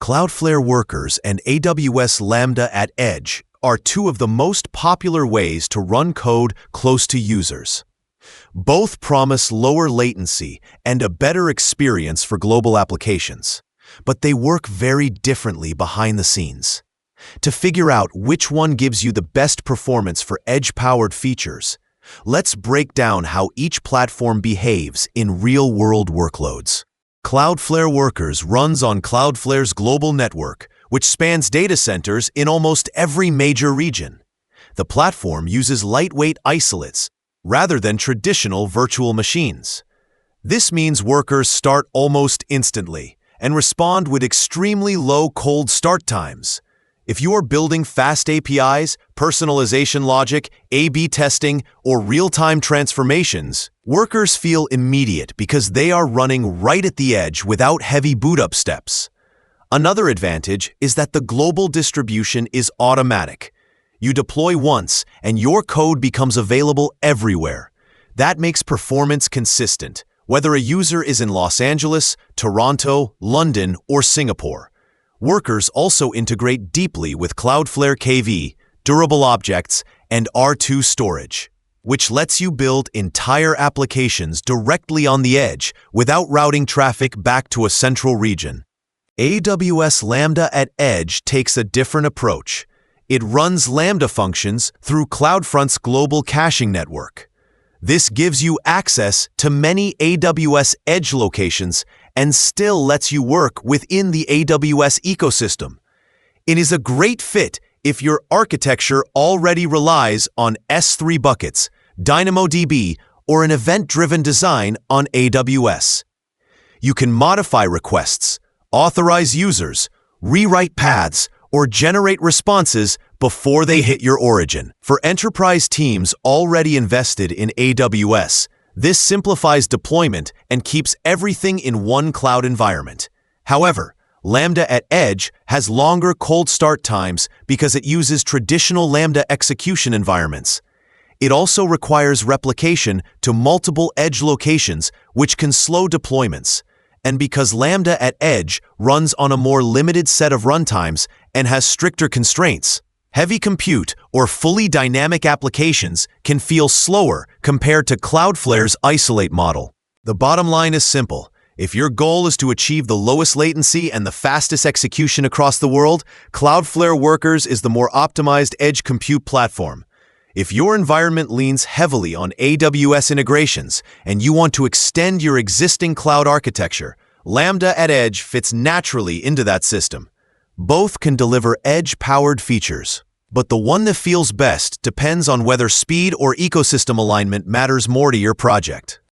Cloudflare Workers and AWS Lambda Edge are two of the most popular ways to run code close to users. Both promise lower latency and a better experience for global applications, but they work very differently behind the scenes. To figure out which one gives you the best performance for edge-powered features, let's break down how each platform behaves in real-world workloads. Cloudflare Workers runs on Cloudflare's global network, which spans data centers in almost every major region. The platform uses lightweight isolates rather than traditional virtual machines. This means workers start almost instantly and respond with extremely low cold start times. If you are building fast APIs, personalization logic, A/B testing, or real-time transformations, workers feel immediate because they are running right at the edge without heavy boot-up steps. Another advantage is that the global distribution is automatic. You deploy once, and your code becomes available everywhere. That makes performance consistent, whether a user is in Los Angeles, Toronto, London, or Singapore. Workers also integrate deeply with Cloudflare KV, durable objects, and R2 storage, which lets you build entire applications directly on the edge without routing traffic back to a central region. AWS Lambda Edge takes a different approach. It runs Lambda functions through CloudFront's global caching network. This gives you access to many AWS Edge locations and still lets you work within the AWS ecosystem. It is a great fit if your architecture already relies on S3 buckets, DynamoDB, or an event-driven design on AWS. You can modify requests, authorize users, rewrite paths, or generate responses before they hit your origin. For enterprise teams already invested in AWS, this simplifies deployment and keeps everything in one cloud environment. However, Lambda Edge has longer cold start times because it uses traditional Lambda execution environments. It also requires replication to multiple edge locations, which can slow deployments. And because Lambda Edge runs on a more limited set of runtimes and has stricter constraints, heavy compute or fully dynamic applications can feel slower compared to Cloudflare's isolate model. The bottom line is simple. If your goal is to achieve the lowest latency and the fastest execution across the world, Cloudflare Workers is the more optimized edge compute platform. If your environment leans heavily on AWS integrations and you want to extend your existing cloud architecture, Lambda Edge fits naturally into that system. Both can deliver edge-powered features, but the one that feels best depends on whether speed or ecosystem alignment matters more to your project.